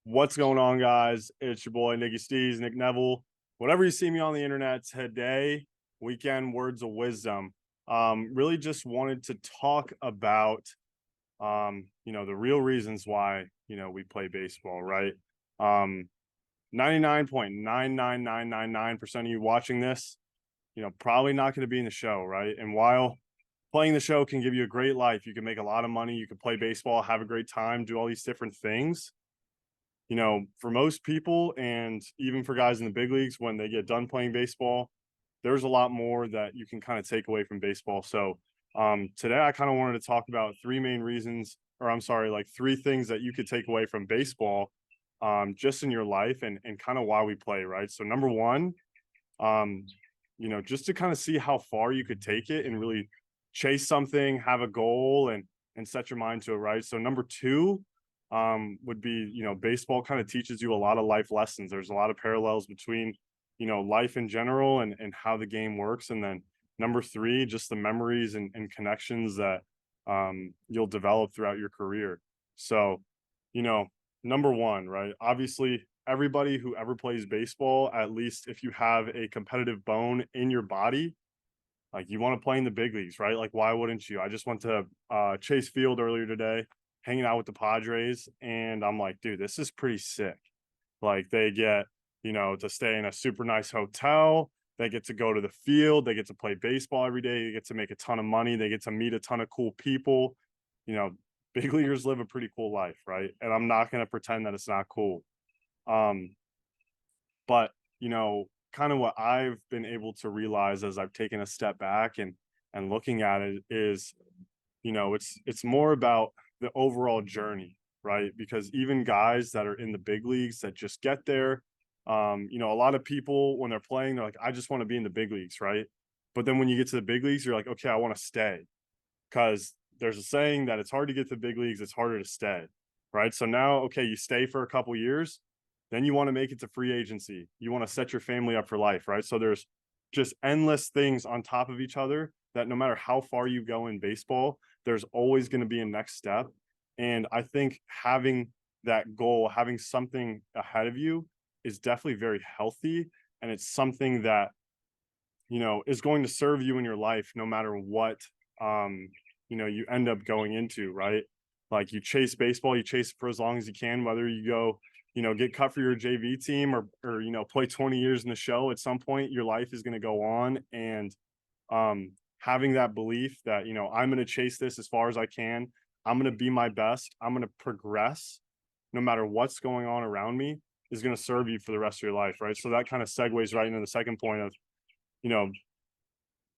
What's going on, guys? It's your boy Nicky Stees, Nick Neville. Whatever you see me on the internet today, weekend words of wisdom. Really just wanted to talk about the real reasons why, we play baseball, right? 99.99999% of you watching this, probably not going to be in the show, right? And while playing the show can give you a great life, you can make a lot of money, you can play baseball, have a great time, do all these different things. For most people and even for guys in the big leagues, when they get done playing baseball, there's a lot more that you can kind of take away from baseball. So today I kind of wanted to talk about three main reasons, or I'm sorry, like three things that you could take away from baseball just in your life and kind of why we play, right? So number one, um, just to kind of see how far you could take it and really chase something, have a goal and set your mind to it, right? So number two would be, baseball kind of teaches you a lot of life lessons. There's a lot of parallels between, life in general and how the game works. And then number three, just the memories and connections that you'll develop throughout your career. So, you know, number one, right? Obviously, everybody who ever plays baseball, at least if you have a competitive bone in your body, like you want to play in the big leagues, right? Like, why wouldn't you? I just went to Chase Field earlier today, hanging out with the Padres, and I'm like, dude, this is pretty sick. Like, they get, to stay in a super nice hotel. They get to go to the field. They get to play baseball every day. They get to make a ton of money. They get to meet a ton of cool people. You know, big leaguers live a pretty cool life, right? And I'm not going to pretend that it's not cool. Um, but, kind of what I've been able to realize as I've taken a step back and looking at it is, it's more about the overall journey, right? Because even guys that are in the big leagues that just get there, a lot of people when they're playing, they're like, I just want to be in the big leagues, right? But then when you get to the big leagues, you're like, okay, I want to stay because there's a saying that it's hard to get to the big leagues, it's harder to stay, right? So now, okay, you stay for a couple years, then you want to make it to free agency. You want to set your family up for life, right? So there's just endless things on top of each other that no matter how far you go in baseball, there's always going to be a next step. And I think having that goal, having something ahead of you is definitely very healthy. And it's something that, is going to serve you in your life no matter what um, you end up going into, right? Like you chase baseball, you chase it for as long as you can, whether you go, get cut for your JV team or play 20 years in the show, at some point your life is going to go on. And having that belief that, I'm going to chase this as far as I can. I'm going to be my best. I'm going to progress no matter what's going on around me is going to serve you for the rest of your life, right? So that kind of segues right into the second point of, you know,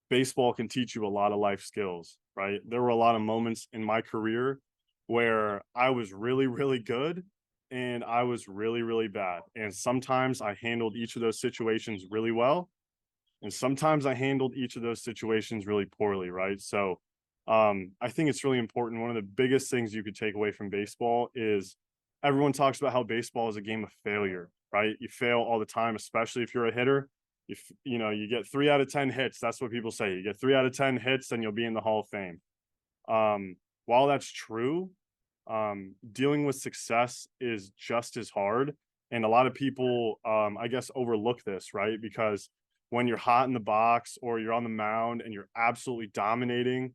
baseball can teach you a lot of life skills, right? There were a lot of moments in my career where I was really, really good and I was really, really bad. And sometimes I handled each of those situations really well. And sometimes I handled each of those situations really poorly, right? So I think it's really important. One of the biggest things you could take away from baseball is everyone talks about how baseball is a game of failure, right? You fail all the time, especially if you're a hitter. If you get 3 out of 10 hits, that's what people say. You get 3 out of 10 hits, then you'll be in the Hall of Fame. While that's true, dealing with success is just as hard. And a lot of people, I guess, overlook this, right? Because when you're hot in the box or you're on the mound and you're absolutely dominating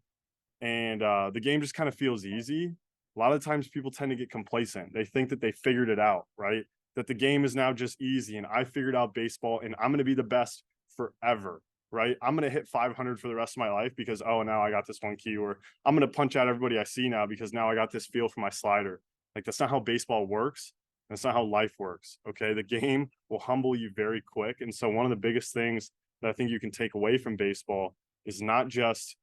and the game just kind of feels easy, a lot of times people tend to get complacent. They think that they figured it out, right? That the game is now just easy and I figured out baseball and I'm going to be the best forever, right? I'm going to hit 500 for the rest of my life because, oh, now I got this one key, or I'm going to punch out everybody I see now because now I got this feel for my slider. Like, that's not how baseball works. That's not how life works. Okay. The game will humble you very quick. And so, one of the biggest things that I think you can take away from baseball is not just,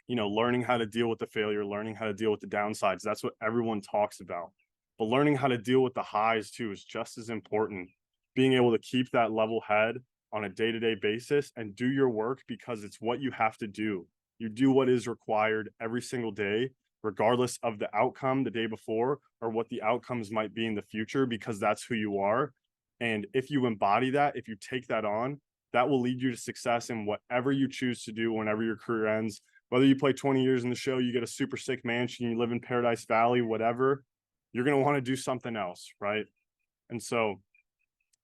learning how to deal with the failure, learning how to deal with the downsides. That's what everyone talks about. But learning how to deal with the highs too is just as important. Being able to keep that level head on a day to day basis and do your work because it's what you have to do. You do what is required every single day, regardless of the outcome the day before or what the outcomes might be in the future, because that's who you are. And if you embody that, if you take that on, that will lead you to success in whatever you choose to do whenever your career ends. Whether you play 20 years in the show, you get a super sick mansion, you live in Paradise Valley, whatever, you're going to want to do something else, right? And so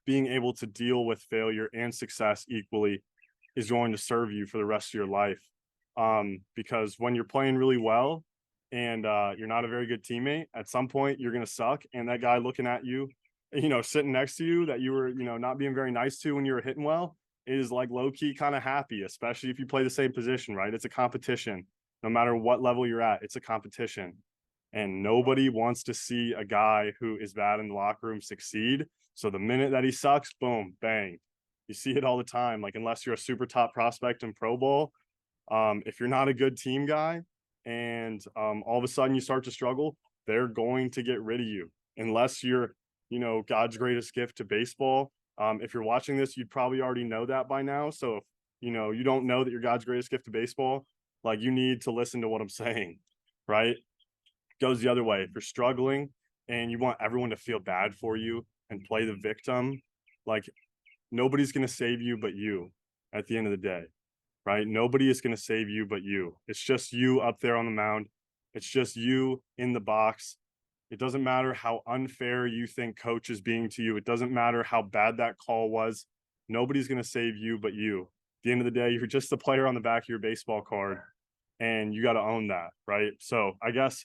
being able to deal with failure and success equally is going to serve you for the rest of your life. Because when you're playing really well and you're not a very good teammate, at some point you're going to suck. And that guy looking at you, sitting next to you that you were, not being very nice to when you were hitting well is like low key kind of happy, especially if you play the same position, right? It's a competition. No matter what level you're at, it's a competition. And nobody wants to see a guy who is bad in the locker room succeed. So the minute that he sucks, boom, bang. You see it all the time. Like, unless you're a super top prospect in Pro Bowl, if you're not a good team guy and all of a sudden you start to struggle, they're going to get rid of you. Unless you're, God's greatest gift to baseball. If you're watching this, you'd probably already know that by now. So if, you don't know that you're God's greatest gift to baseball, like, you need to listen to what I'm saying, right? Goes the other way. If you're struggling and you want everyone to feel bad for you and play the victim, like, nobody's going to save you but you at the end of the day, right? Nobody is going to save you but you. It's just you up there on the mound. It's just you in the box. It doesn't matter how unfair you think coach is being to you. It doesn't matter how bad that call was. Nobody's going to save you but you. At the end of the day, you're just the player on the back of your baseball card, and you got to own that, right? So I guess,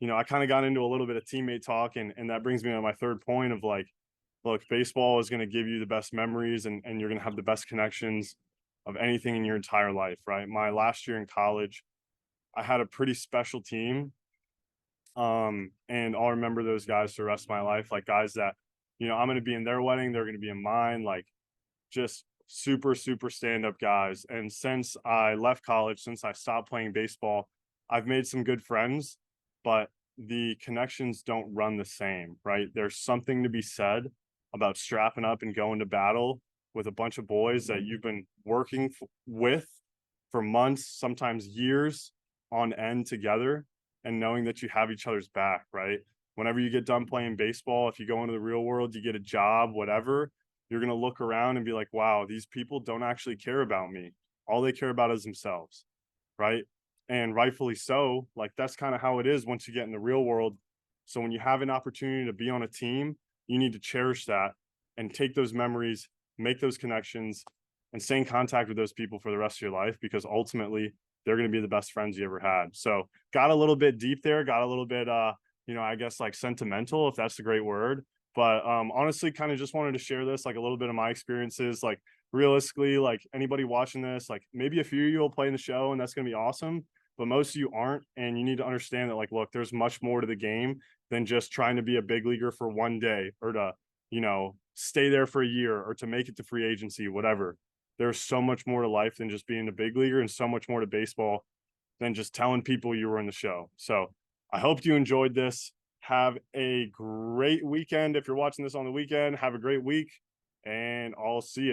I kind of got into a little bit of teammate talk, and that brings me to my third point of like, look, baseball is going to give you the best memories, and you're going to have the best connections of anything in your entire life, right? My last year in college, I had a pretty special team. And I'll remember those guys for the rest of my life, like guys that, I'm going to be in their wedding, they're going to be in mine, like, just super, super stand-up guys. And since I left college, since I stopped playing baseball, I've made some good friends, but the connections don't run the same, right? There's something to be said about strapping up and going to battle with a bunch of boys that you've been working with for months, sometimes years on end together, and knowing that you have each other's back, right? Whenever you get done playing baseball, if you go into the real world, you get a job, whatever, you're going to look around and be like, wow, these people don't actually care about me. All they care about is themselves, right? And rightfully so. Like, that's kind of how it is once you get in the real world. So when you have an opportunity to be on a team, you need to cherish that and take those memories, make those connections, and stay in contact with those people for the rest of your life, because ultimately they're going to be the best friends you ever had. So got a little bit deep there, got a little bit, I guess, like, sentimental, if that's the great word. But honestly, kind of just wanted to share this, like, a little bit of my experiences. Like, realistically, like, anybody watching this, like, maybe a few of you will play in the show and that's going to be awesome, but most of you aren't. And you need to understand that, like, look, there's much more to the game than just trying to be a big leaguer for one day, or to, stay there for a year, or to make it to free agency, whatever. There's so much more to life than just being a big leaguer, and so much more to baseball than just telling people you were in the show. So I hope you enjoyed this. Have a great weekend. If you're watching this on the weekend, have a great week, and I'll see you.